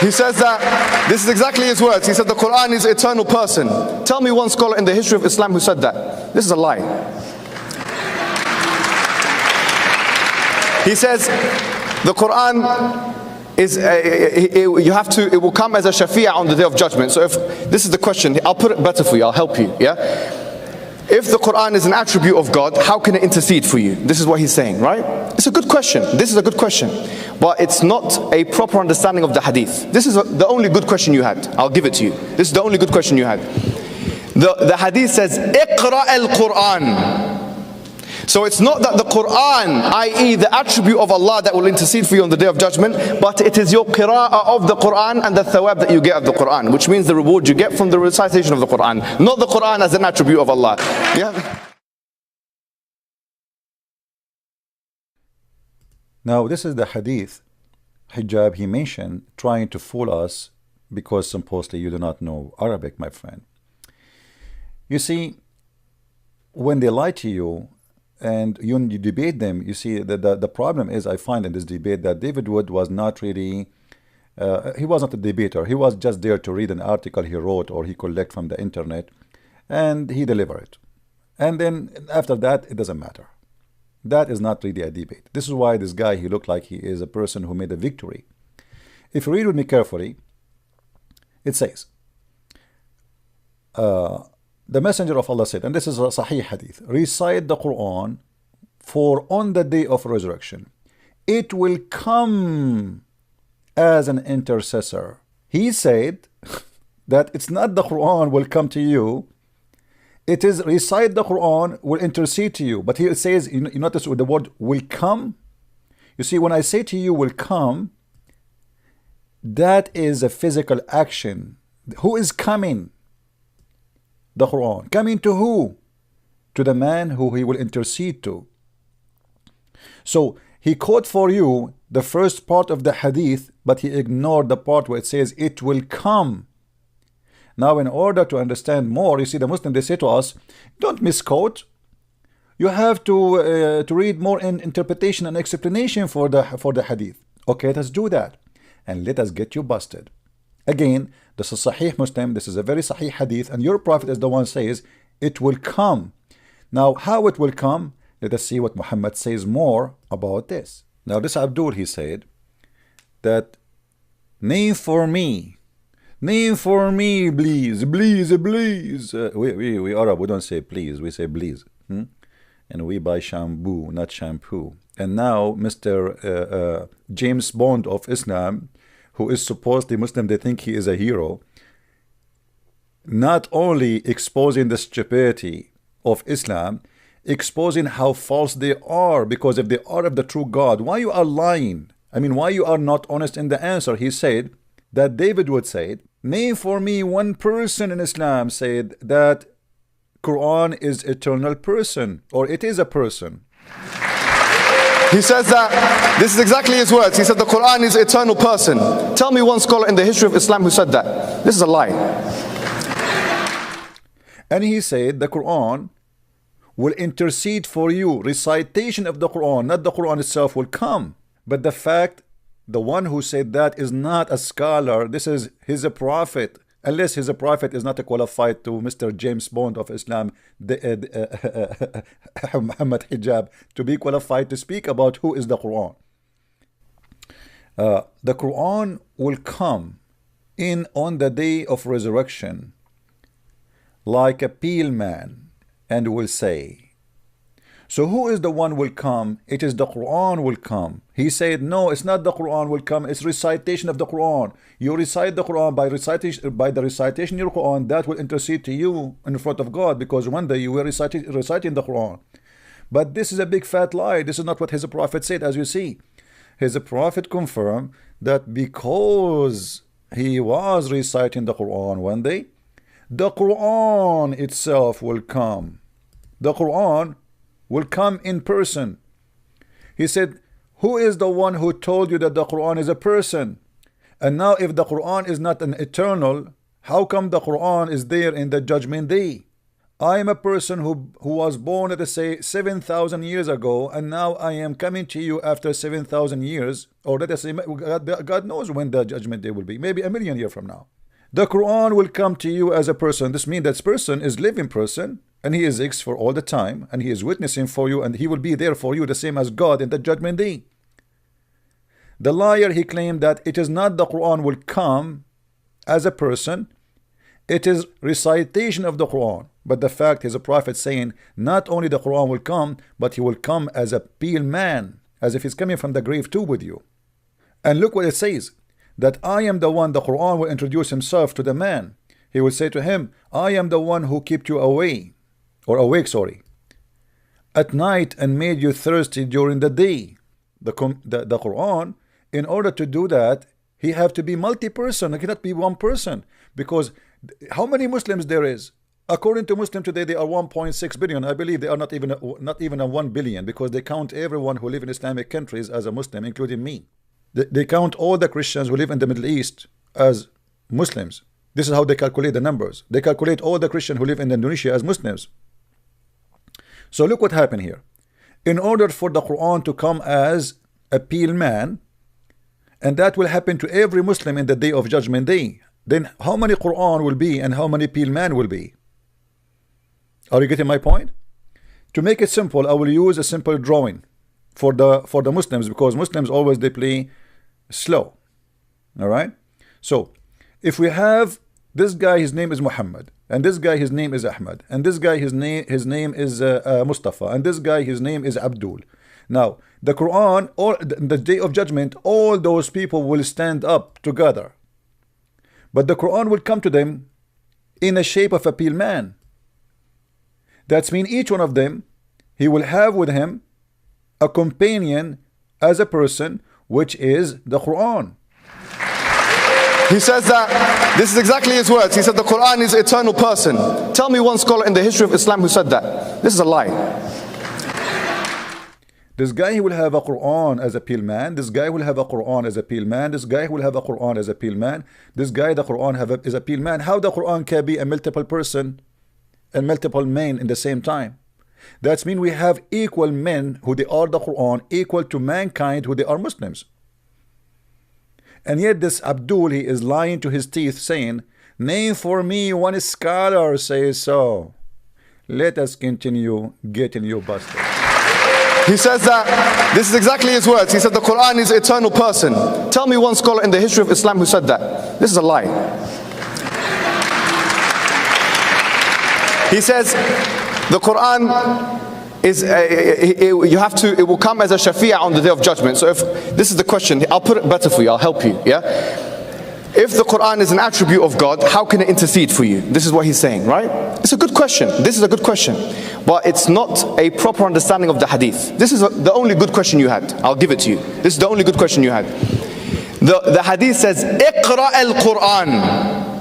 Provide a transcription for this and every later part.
He says that, this is exactly his words. He said the Quran is eternal person. Tell me one scholar in the history of Islam who said that. This is a lie. He says the Quran is it will come as a shafi'ah on the day of judgment. So if this is the question, I'll put it better for you, I'll help you. Yeah, if the Quran is an attribute of God, how can it intercede for you? This is what he's saying, right? It's a good question. This is a good question, but it's not a proper understanding of the hadith. This is the only good question you had. I'll give it to you. This is the only good question you had. The hadith says iqra al-Quran. So it's not that the Quran, i.e. the attribute of Allah, that will intercede for you on the day of judgment, but it is your qira'ah of the Quran and the thawab that you get of the Quran, which means the reward you get from the recitation of the Quran, not the Quran as an attribute of Allah. Yeah. Now this is the hadith Hijab he mentioned, trying to fool us because supposedly you do not know Arabic, my friend. You see, when they lie to you and you debate them, you see that the problem is, I find in this debate, that David Wood was not really, he was not a debater. He was just there to read an article he wrote or he collect from the internet, and he deliver it. And then after that, it doesn't matter. That is not really a debate. This is why this guy, he looked like he is a person who made a victory. If you read with me carefully, it says, the Messenger of Allah said, and this is a Sahih Hadith, recite the Quran, for on the day of resurrection it will come as an intercessor. He said that it's not the Quran will come to you, it is recite the Quran will intercede to you. But here it says, you notice with the word will come. You see, when I say to you will come, that is a physical action. Who is coming? The Quran. Coming to who? To the man who he will intercede to. So he quote for you the first part of the hadith, but he ignored the part where it says it will come. Now, in order to understand more, you see, the Muslims, they say to us, don't misquote. You have to read more in interpretation and explanation for the hadith. Okay, let's do that, and let us get you busted. Again, this is Sahih Muslim, this is a very Sahih hadith, and your Prophet is the one says it will come. Now, how it will come? Let us see what Muhammad says more about this. Now, this Abdul, he said that name for me, please, please. We Arab, we don't say please, we say please. And we buy shampoo, not shampoo. And now Mr. James Bond of Islam, who is supposedly Muslim, they think he is a hero, not only exposing the stupidity of Islam, exposing how false they are, because if they are of the true God, why you are lying? I mean, why you are not honest in the answer? He said that David would say, name for me one person in Islam said that Quran is eternal person, or it is a person. He says that, this is exactly his words. He said the Quran is eternal person. Tell me one scholar in the history of Islam who said that. This is a lie. And he said the Quran will intercede for you. Recitation of the Quran, not the Quran itself, will come. But the fact, the one who said that is not a scholar. This is he's a prophet. Unless he's a prophet, is not qualified to Mr. James Bond of Islam, Mohammed Hijab, to be qualified to speak about who is the Quran. The Quran will come in on the day of resurrection like a pale man and will say, so who is the one will come? It is the Quran will come. He said, no, it's not the Quran will come, it's recitation of the Quran. You recite the Quran by the recitation of your Quran, that will intercede to you in front of God, because one day you were reciting the Quran. But this is a big fat lie. This is not what his prophet said. As you see, his prophet confirmed that because he was reciting the Quran one day, the Quran itself will come. The Quran will come in person. He said, who is the one who told you that the Quran is a person? And now if the Quran is not an eternal, how come the Quran is there in the judgment day? I am a person who was born, let us say, 7,000 years ago, and now I am coming to you after 7,000 years, or let us say, God knows when the judgment day will be, maybe a million years from now. The Quran will come to you as a person. This means that this person is living person, and he exists for all the time, and he is witnessing for you, and he will be there for you, the same as God in the judgment day. The liar, he claimed that it is not the Quran will come as a person, it is recitation of the Quran. But the fact is a prophet saying not only the Quran will come, but he will come as a pale man, as if he's coming from the grave too with you. And look what it says, that I am the one, the Quran will introduce himself to the man. He will say to him, I am the one who kept you awake, at night and made you thirsty during the day. The Quran, in order to do that, he have to be multi-person. It cannot be one person, because how many Muslims there is? According to Muslim today, they are 1.6 billion. I believe they are not even a 1 billion, because they count everyone who live in Islamic countries as a Muslim, including me. They count all the Christians who live in the Middle East as Muslims. This is how they calculate the numbers. They calculate all the Christians who live in Indonesia as Muslims. So look what happened here. In order for the Quran to come as a pale man, and that will happen to every Muslim in the day of judgment day, then how many Quran will be and how many pale man will be? Are you getting my point? To make it simple, I will use a simple drawing for the Muslims, because Muslims always they play slow. All right. So if we have this guy, his name is Muhammad, and this guy, his name is Ahmad, and this guy, his name is Mustafa, and this guy, his name is Abdul. Now the Quran, or the day of judgment, all those people will stand up together, but the Quran will come to them in the shape of a pale man. That's mean each one of them, he will have with him a companion as a person, which is the Quran. He says that, this is exactly his words. He said the Quran is eternal person. Tell me one scholar in the history of Islam who said that. This is a lie. This guy, he will have a Quran as a pale man. This guy will have a Quran as a pale man. This guy will have a Quran as a pale man. This guy, the Quran is a pale man. How the Quran can be a multiple person and multiple men in the same time? That means we have equal men who they are the Quran, equal to mankind who they are Muslims. And yet this Abdul, he is lying to his teeth, saying, name for me one scholar says so. Let us continue getting you busted. He says that, this is exactly his words. He said the Quran is eternal person. Tell me one scholar in the history of Islam who said that. This is a lie. He says the Quran is it will come as a shafi'ah on the day of judgment. So if this is the question, I'll put it better for you, I'll help you. Yeah, if the Quran is an attribute of God, how can it intercede for you? This is what he's saying, right? It's a good question. This is a good question, but it's not a proper understanding of the hadith. This is the only good question you had. I'll give it to you. This is the only good question you had. The hadith says iqra al-Quran.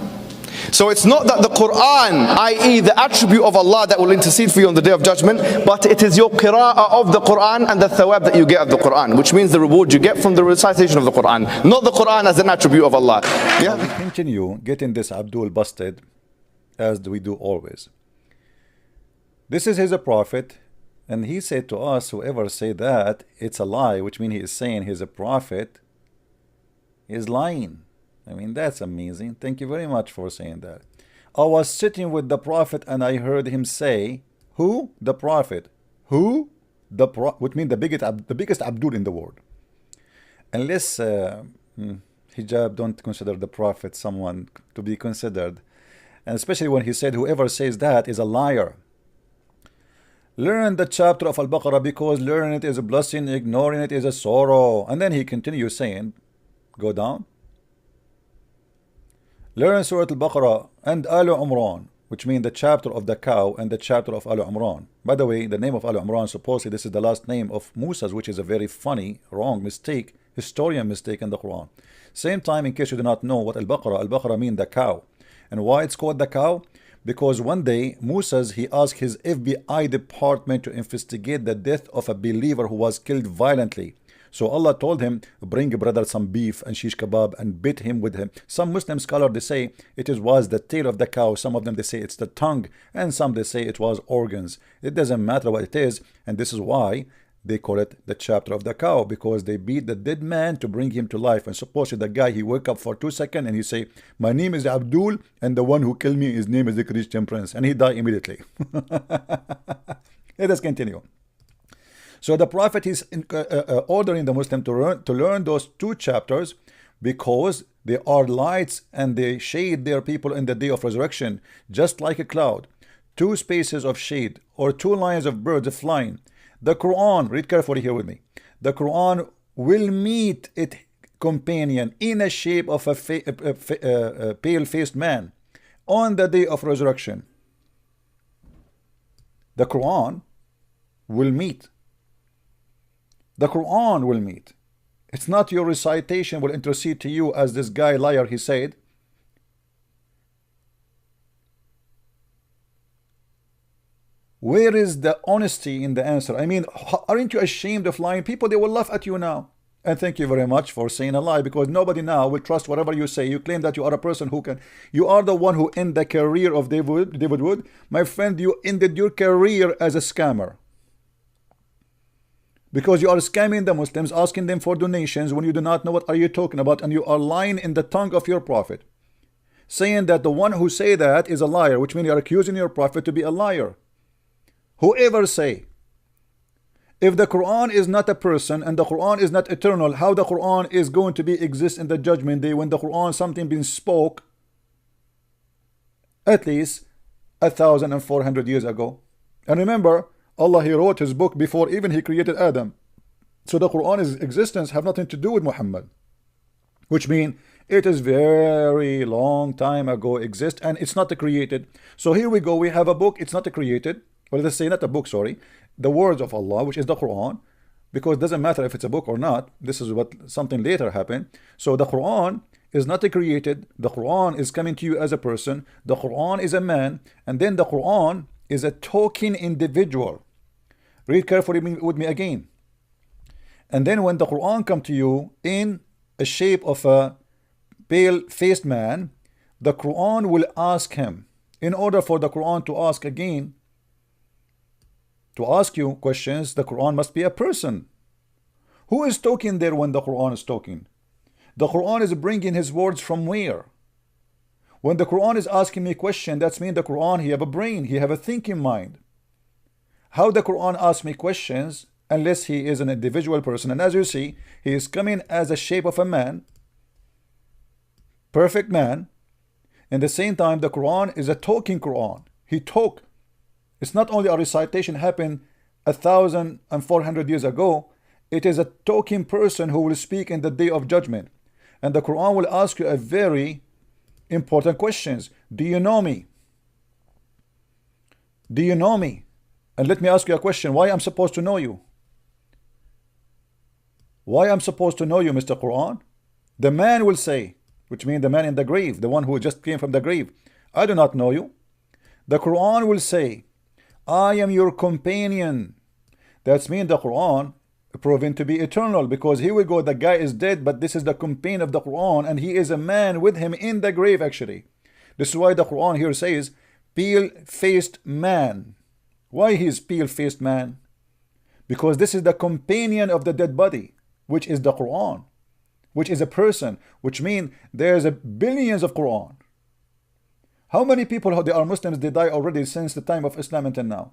So it's not that the Quran, i.e. the attribute of Allah, that will intercede for you on the day of judgment, but it is your qira'ah of the Quran and the thawab that you get of the Quran, which means the reward you get from the recitation of the Quran, not the Quran as an attribute of Allah. Yeah? We continue getting this Abdul busted, as we do always. This is his prophet, and he said to us, whoever say that, it's a lie, which means he is saying he's a prophet, is lying. I mean, that's amazing. Thank you very much for saying that. I was sitting with the Prophet and I heard him say, who? The Prophet. Who? The Prophet, which means the biggest Abdul in the world. Unless Hijab don't consider the Prophet someone to be considered. And especially when he said, whoever says that is a liar. Learn the chapter of Al-Baqarah, because learning it is a blessing, ignoring it is a sorrow. And then he continues saying, go down. Learn Surah Al-Baqarah and Al Umran, which means the chapter of the cow and the chapter of Al Umran. By the way, the name of Al Umran, supposedly this is the last name of Musa's, which is a very funny, wrong mistake, historian mistake in the Quran. Same time, in case you do not know what Al-Baqarah means the cow. And why it's called the cow? Because one day, Musa's, he asked his FBI department to investigate the death of a believer who was killed violently. So Allah told him, bring brother some beef and shish kebab and beat him with him. Some Muslim scholars, they say it was the tail of the cow. Some of them, they say it's the tongue. And some, they say it was organs. It doesn't matter what it is. And this is why they call it the chapter of the cow, because they beat the dead man to bring him to life. And suppose the guy, he wake up for 2 seconds and he say, my name is Abdul, and the one who killed me, his name is the Christian prince, and he die immediately. Let us continue. So the Prophet is ordering the Muslim to learn those 2 chapters, because they are lights and they shade their people in the day of resurrection, just like a cloud. 2 spaces of shade, or 2 lines of birds flying. The Quran, read carefully here with me. The Quran will meet its companion in a shape of a pale-faced man on the day of resurrection. The Quran will meet. The Quran will meet. It's not your recitation will intercede to you, as this guy liar, he said. Where is the honesty in the answer? I mean, aren't you ashamed of lying? People, they will laugh at you now. And thank you very much for saying a lie, because nobody now will trust whatever you say. You claim that you are a person who can. You are the one who ended the career of David Wood. My friend, you ended your career as a scammer. Because you are scamming the Muslims, asking them for donations when you do not know what are you talking about, and you are lying in the tongue of your prophet, saying that the one who say that is a liar, which means you are accusing your prophet to be a liar. Whoever say, if the Quran is not a person and the Quran is not eternal, how the Quran is going to be exist in the judgment day, when the Quran something been spoke at least 1,400 years ago? And remember, Allah, he wrote his book before even he created Adam. So the Quran's existence have nothing to do with Muhammad, which means it is very long time ago exist, and it's not created. So here we go, we have a book, it's not created. Well, let's say not a book, sorry, the words of Allah, which is the Quran, because it doesn't matter if it's a book or not. This is what something later happened. So the Quran is not created. The Quran is coming to you as a person. The Quran is a man, and then the Quran is a talking individual. Read carefully with me again. And then when the Quran come to you in a shape of a pale-faced man, the Quran will ask him. In order for the Quran to ask again, to ask you questions, the Quran must be a person. Who is talking there when the Quran is talking? The Quran is bringing his words from where? When the Quran is asking me a question, that's mean the Quran, he have a brain, he have a thinking mind. How the Quran asks me questions, unless he is an individual person? And as you see, he is coming as a shape of a man, perfect man. In the same time, the Quran is a talking Quran. He talk. It's not only a recitation happened 1,400 years ago. It is a talking person who will speak in the day of judgment. And the Quran will ask you a very important questions. Do you know me? Do you know me? And let me ask you a question. Why I'm supposed to know you? Why I'm supposed to know you, Mr. Quran? The man will say, which means the man in the grave, the one who just came from the grave, I do not know you. The Quran will say, I am your companion. That's mean the Quran proven to be eternal, because here we go, the guy is dead, but this is the companion of the Quran, and he is a man with him in the grave actually. This is why the Quran here says pale-faced man. Why he is pale-faced man? Because this is the companion of the dead body, which is the Quran, which is a person, which means there's a billions of Quran. How many people they are Muslims, they die already since the time of Islam until now?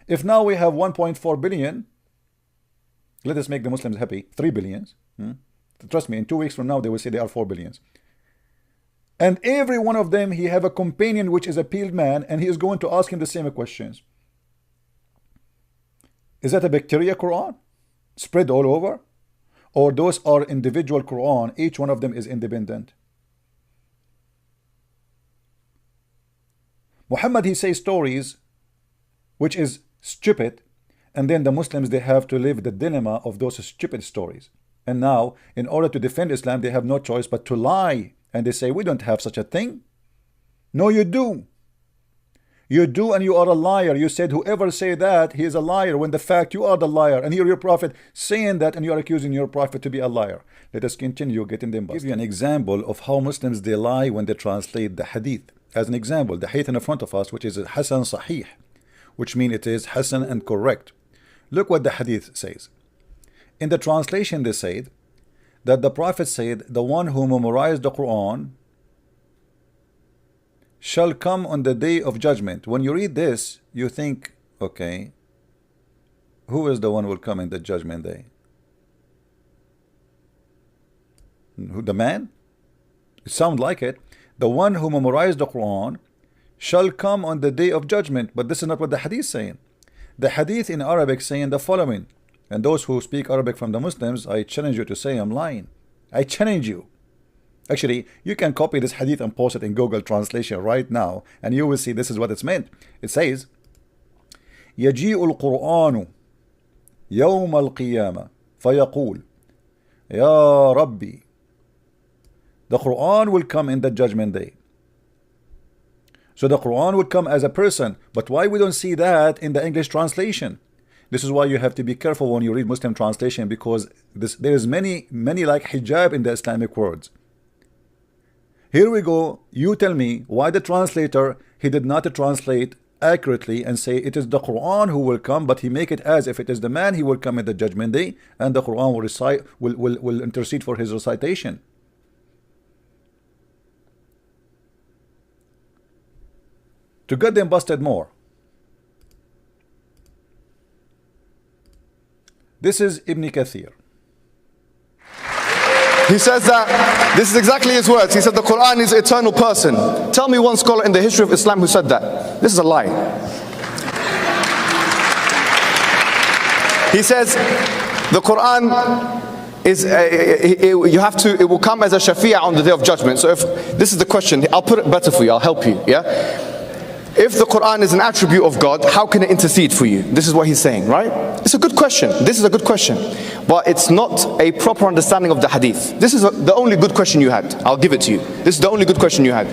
If now we have 1.4 billion, let us make the Muslims happy, 3 billions. Trust me, in 2 weeks from now they will say they are 4 billions. And every one of them, he have a companion which is a peeled man, and he is going to ask him the same questions. Is that a bacteria Quran spread all over? Or those are individual Quran, each one of them is independent? Muhammad, he says stories which is stupid, and then the Muslims, they have to live the dilemma of those stupid stories. And now, in order to defend Islam, they have no choice but to lie. And they say, we don't have such a thing. No, you do. You do, and you are a liar. You said whoever say that, he is a liar, when the fact you are the liar, and you're your prophet saying that, and you are accusing your prophet to be a liar. Let us continue getting them busted. Give you an example of how Muslims they lie when they translate the hadith. As an example, the hadith in front of us, which is Hasan Sahih, which means it is Hasan and correct. Look what the hadith says. In the translation, they said that the prophet said, the one who memorized the Quran shall come on the day of judgment. When you read this, you think, okay, who is the one who will come in the judgment day? Who, the man? It sounds like it. The one who memorized the Quran shall come on the day of judgment. But this is not what the hadith is saying. The hadith in Arabic saying the following. And those who speak Arabic from the Muslims, I challenge you to say I'm lying. I challenge you. Actually, you can copy this hadith and post it in Google Translation right now, and you will see this is what it's meant. It says, يجيء القرآن يوم القيامة فيقول يا ربي. The Quran will come in the judgment day. So the Quran will come as a person, but why we don't see that in the English translation? This is why you have to be careful when you read Muslim translation, because there is many like hijab in the Islamic words. Here we go. You tell me why the translator, he did not translate accurately and say it is the Quran who will come, but he make it as if it is the man he will come at the judgment day, and the Quran will recite, will intercede for his recitation. To get them busted more, this is Ibn Kathir. He says that, this is exactly his words. He said the Quran is eternal person. Tell me one scholar in the history of Islam who said that. This is a lie. He says the Quran is, it will come as a shafi'ah on the day of judgment. So if this is the question, I'll put it better for you, I'll help you. Yeah. If the Quran is an attribute of God, how can it intercede for you? This is what he's saying, right? It's a good question. This is a good question. But it's not a proper understanding of the hadith. This is the only good question you had. I'll give it to you. This is the only good question you had.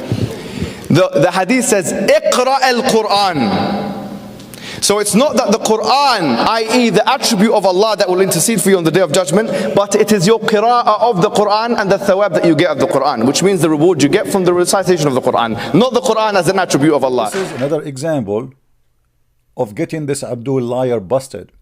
The hadith says, Iqra al-Quran. So it's not that the Quran, i.e. the attribute of Allah, that will intercede for you on the day of judgment, but it is your qira'ah of the Quran and the thawab that you get of the Quran, which means the reward you get from the recitation of the Quran, not the Quran as an attribute of Allah. This is another example of getting this Abdul liar busted.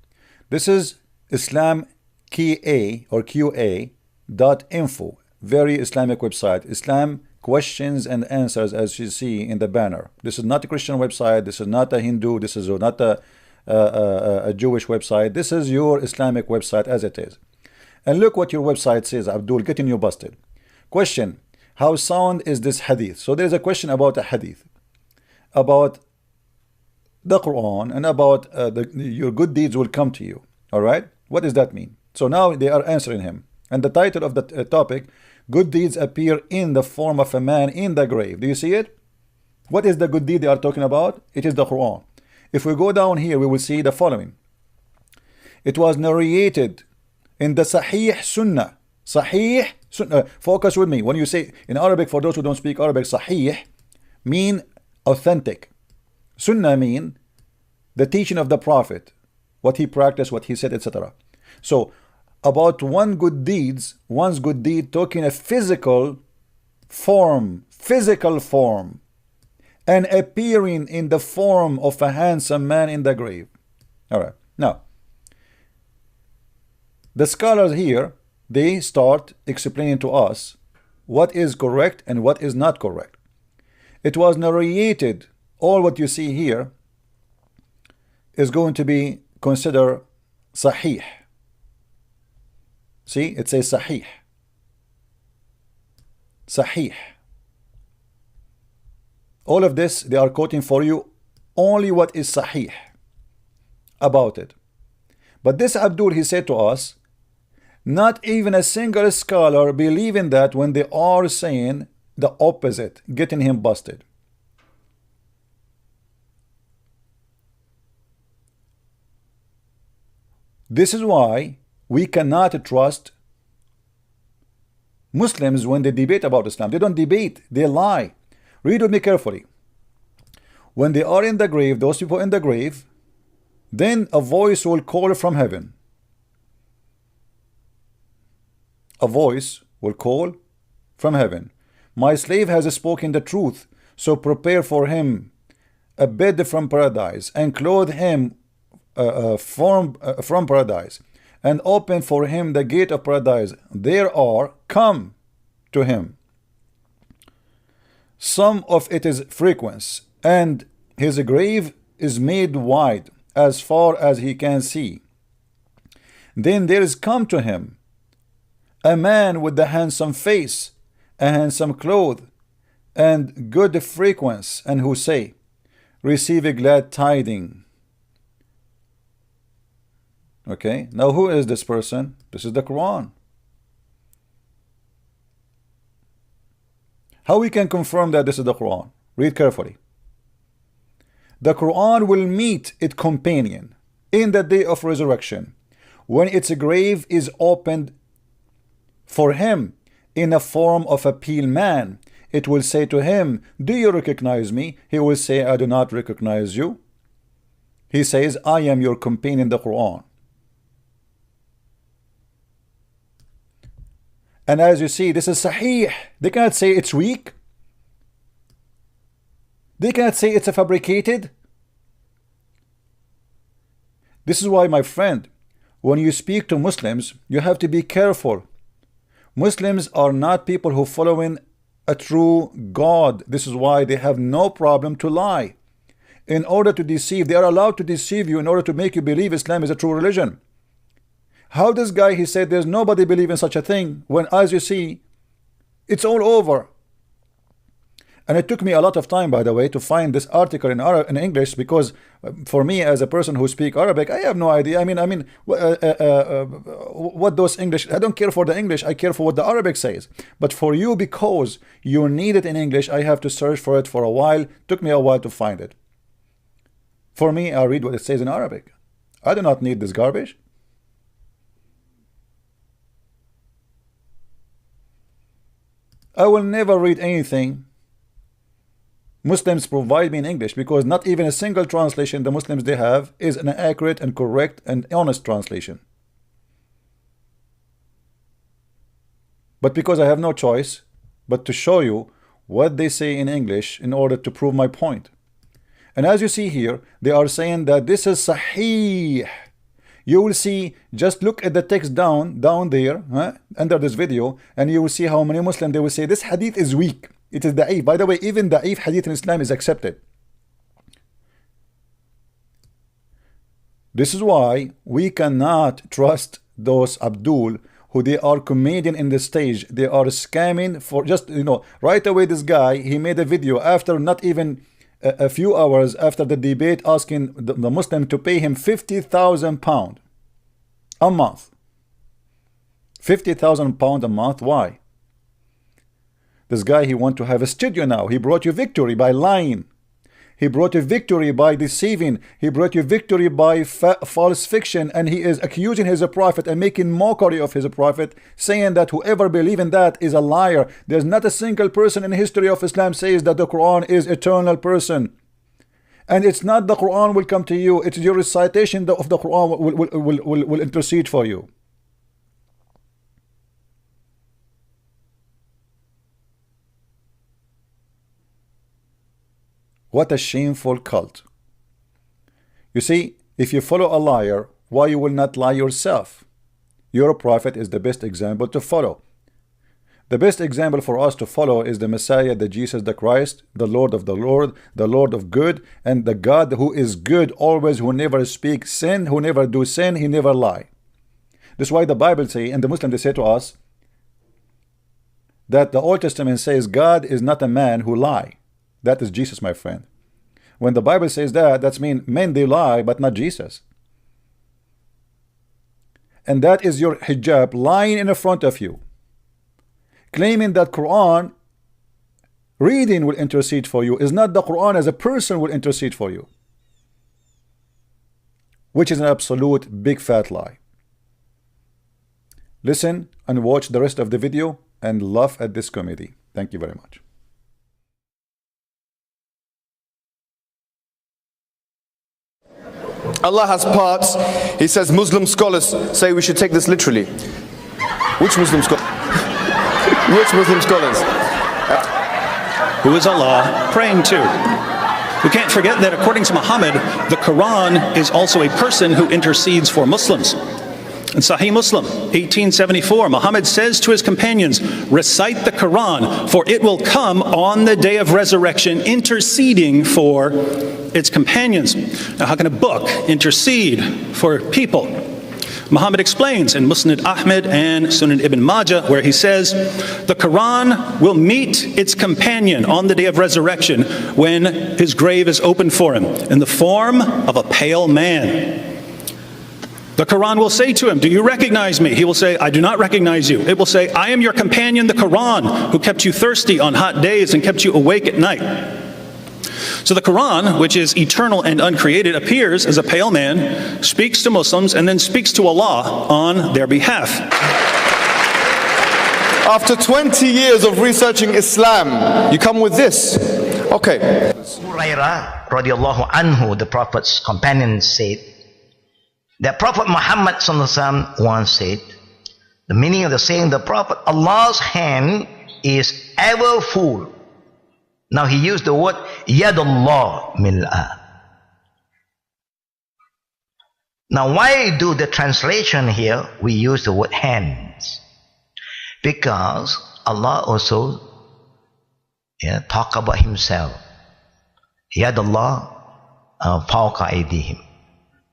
This is Islam QA or QA.info, very Islamic website. Islam questions and answers, as you see in the banner. This is not a Christian website. This is not a Hindu. This is not a Jewish website. This is your Islamic website as it is. And look what your website says, Abdul, getting you busted. Question: how sound is this hadith? So there is a question about a hadith, about the Quran, and about your good deeds will come to you. All right, what does that mean? So now they are answering him, and the title of the topic: good deeds appear in the form of a man in the grave. Do you see it? What is the good deed they are talking about? It is the Quran. If we go down here, we will see the following. It was narrated in the Sahih Sunnah. Sahih Sunnah. Focus with me. When you say in Arabic, for those who don't speak Arabic, Sahih mean authentic. Sunnah mean the teaching of the Prophet, what he practiced, what he said, etc. So about one's good deed talking a physical form, and appearing in the form of a handsome man in the grave. All right, now the scholars here, they start explaining to us what is correct and what is not correct. It was narrated, all what you see here is going to be considered sahih. See, it says Sahih. Sahih. All of this, they are quoting for you only what is Sahih about it. But this Abdul, he said to us, not even a single scholar believe in that when they are saying the opposite, getting him busted. This is why we cannot trust Muslims when they debate about Islam. They don't debate, they lie. Read with me carefully. When they are in the grave, those people in the grave, then a voice will call from heaven. A voice will call from heaven. My slave has spoken the truth, so prepare for him a bed from paradise, and clothe him from paradise, and open for him the gate of paradise. There are come to him some of its frequency, and his grave is made wide as far as he can see. Then there is come to him a man with a handsome face, a handsome clothes, and good frequency, and who say, receive a glad tiding. Okay, now who is this person? This is the Quran. How we can confirm that this is the Quran? Read carefully. The Quran will meet its companion in the day of resurrection, when its grave is opened for him in the form of a pale man. It will say to him, do you recognize me? He will say, I do not recognize you. He says, I am your companion, the Quran. And as you see, this is Sahih. They cannot say it's weak. They cannot say it's a fabricated. This is why, my friend, when you speak to Muslims, you have to be careful. Muslims are not people who following a true God. This is why they have no problem to lie. In order to deceive, they are allowed to deceive you in order to make you believe Islam is a true religion. How this guy, he said there's nobody believe in such a thing, when as you see, it's all over. And it took me a lot of time, by the way, to find this article in English, because for me, as a person who speak Arabic, I have no idea. I mean, what those English, I don't care for the English, I care for what the Arabic says. But for you, because you need it in English, I have to search for it for a while. Took me a while to find it. For me, I read what it says in Arabic. I do not need this garbage. I will never read anything Muslims provide me in English, because not even a single translation the Muslims they have is an accurate and correct and honest translation. But because I have no choice but to show you what they say in English in order to prove my point. And as you see here, they are saying that this is Sahih. You will see, just look at the text down there, under this video, and you will see how many Muslims they will say this hadith is weak. It is da'if. By the way, even da'if hadith in Islam is accepted. This is why we cannot trust those Abdul who they are comedian in the stage. They are scamming for just, right away this guy, he made a video after not even a few hours after the debate, asking the Muslim to pay him £50,000 a month. £50,000 a month. Why? This guy, he want to have a studio now. He brought you victory by lying. He brought you victory by deceiving. He brought you victory by false fiction, and he is accusing his prophet and making mockery of his prophet, saying that whoever believes in that is a liar. There's not a single person in the history of Islam says that the Quran is eternal person. And it's not the Quran will come to you, it's your recitation of the Quran will intercede for you. What a shameful cult. You see, if you follow a liar, why you will not lie yourself? Your prophet is the best example to follow. The best example for us to follow is the Messiah, the Jesus, the Christ, the Lord of the Lord, the Lord of good, and the God who is good always, who never speaks sin, who never do sin, he never lie. That's why the Bible say, and the Muslims they say to us, that the Old Testament says God is not a man who lie. That is Jesus, my friend. When the Bible says that, that means men they lie, but not Jesus. And that is your hijab lying in front of you, claiming that Quran reading will intercede for you. Is not the Quran as a person will intercede for you, which is an absolute big fat lie. Listen and watch the rest of the video and laugh at this comedy. Thank you very much. Allah has parts. He says Muslim scholars say we should take this literally. Which Muslim scholars? Which Muslim scholars? Who is Allah praying to? We can't forget that according to Muhammad, the Quran is also a person who intercedes for Muslims. In Sahih Muslim, 1874, Muhammad says to his companions, recite the Quran, for it will come on the day of resurrection, interceding for its companions. Now, how can a book intercede for people? Muhammad explains in Musnad Ahmed and Sunan Ibn Majah, where he says, the Quran will meet its companion on the day of resurrection when his grave is opened for him in the form of a pale man. The Quran will say to him, do you recognize me? He will say, I do not recognize you. It will say, I am your companion, the Quran, who kept you thirsty on hot days and kept you awake at night. So the Quran, which is eternal and uncreated, appears as a pale man, speaks to Muslims, and then speaks to Allah on their behalf. After 20 years of researching Islam, you come with this. Okay. Hurairah radiallahu anhu, the Prophet's companion, said that Prophet Muhammad sallallahu alaihi wasallam once said, the meaning of the saying, the Prophet, Allah's hand is ever full. Now he used the word Yadullah mil'a. Now why do the translation here we use the word hands? Because Allah also talk about himself. Yadullah fawqa aydihim.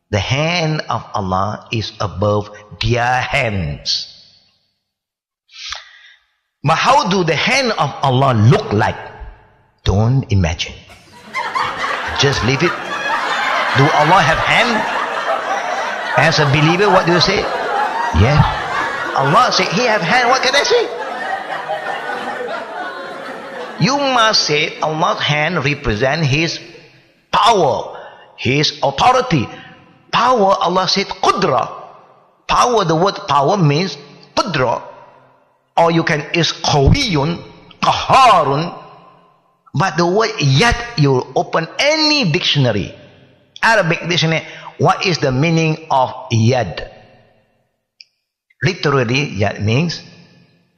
The hand of Allah is above their hands. But how do the hand of Allah look like? Don't imagine. Just leave it. Do Allah have hand? As a believer, what do you say? Yeah. Allah say He have hand. What can I say? You must say Allah's hand represent His power, His authority. Power, Allah said qudra. Power, the word power means qudra. Or you can, is qawiyun, qaharun. But the word yad, you open any dictionary, Arabic dictionary, what is the meaning of yad? Literally, yad means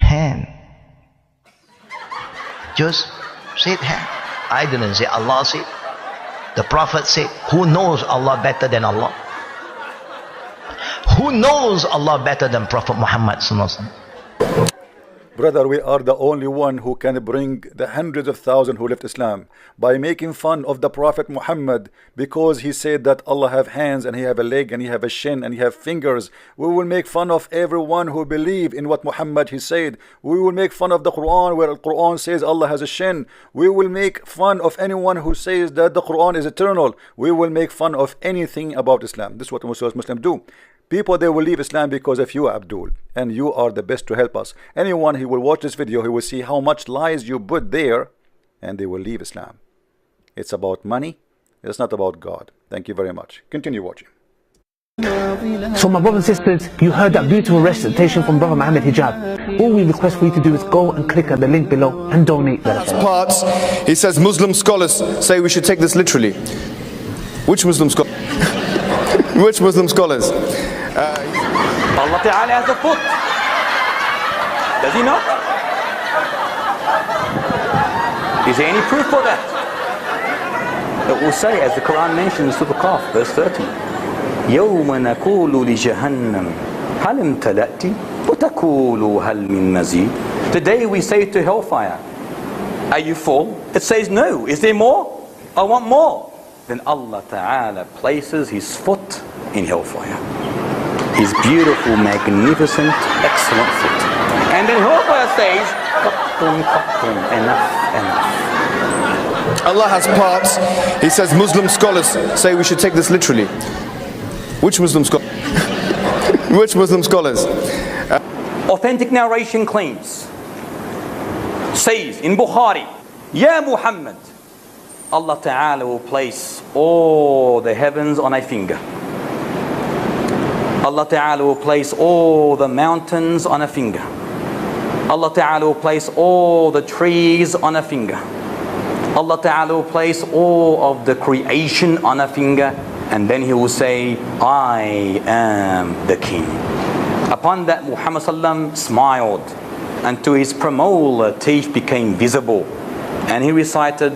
hand. Just say hand. I didn't say, Allah said. The Prophet said, who knows Allah better than Allah? Who knows Allah better than Prophet Muhammad sallallahu alaihi wasallam? Brother, we are the only one who can bring the hundreds of thousands who left Islam by making fun of the Prophet Muhammad because he said that Allah have hands and he have a leg and he have a shin and he have fingers. We will make fun of everyone who believe in what Muhammad he said. We will make fun of the Quran where the Quran says Allah has a shin. We will make fun of anyone who says that the Quran is eternal. We will make fun of anything about Islam. This is what Muslims do. People, they will leave Islam because of you, Abdul, and you are the best to help us. Anyone who will watch this video, he will see how much lies you put there, and they will leave Islam. It's about money. It's not about God. Thank you very much. Continue watching. So my brothers and sisters, you heard that beautiful recitation from Brother Mohammed Hijab. All we request for you to do is go and click at the link below and donate. Parts, he says Muslim scholars say we should take this literally. Which Muslim scholars? Which Muslim scholars? Allah Ta'ala has a foot. Does he not? Is there any proof for that? It will say, as the Quran mentions, Surah Qaf, verse 30, يَوْمَ نَقُولُ لِجَهَنَّمْ هَلْ امْتَلَأْتِ وَتَقُولُ هَلْ مِن مَزِيدٍ. Today we say to hellfire, are you full? It says no. Is there more? I want more. Then Allah Ta'ala places His foot in hellfire. His beautiful, magnificent, excellent foot. And then hellfire says, enough, enough. Allah has parts. He says Muslim scholars say we should take this literally. Which Muslim scholars? Which Muslim scholars? Authentic narration claims, says in Bukhari, Ya Muhammad, Allah Ta'ala will place all the heavens on a finger. Allah Ta'ala will place all the mountains on a finger. Allah Ta'ala will place all the trees on a finger. Allah Ta'ala will place all of the creation on a finger. And then he will say, I am the king. Upon that, Muhammad sallam smiled, and to his premolar teeth became visible. And he recited,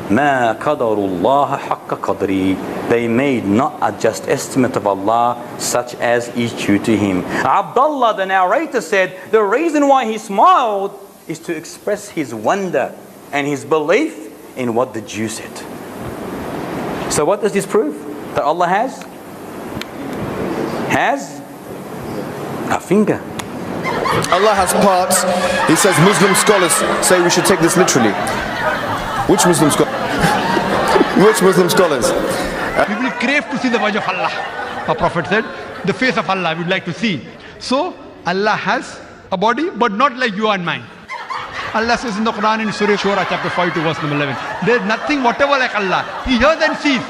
مَا قَدَرُ اللَّهَ حَقَّ قَدْرِي. They made not a just estimate of Allah, such as is due to him. Abdullah, the narrator, said, the reason why he smiled is to express his wonder and his belief in what the Jew said. So what does this prove? That Allah has a finger. Allah has parts. He says Muslim scholars say we should take this literally. Which Muslim scholars? Which Muslim scholars? We will crave to see the wajh of Allah. Our Prophet said, the face of Allah we would like to see. So Allah has a body, but not like you and mine. Allah says in the Quran in Surah Shura chapter 42 verse number 11, there is nothing whatever like Allah. He hears and sees,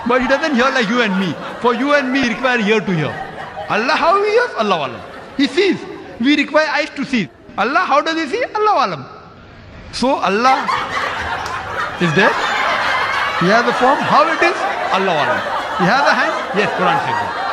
but He doesn't hear like you and me. For you and me require ear to hear. Allah, how He hears? Allah alam. He sees. We require eyes to see. Allah, how does He see? Allah alam. So Allah is there. He has a form. How it is? Allah alam. He has a hand. Yes, Quran says that.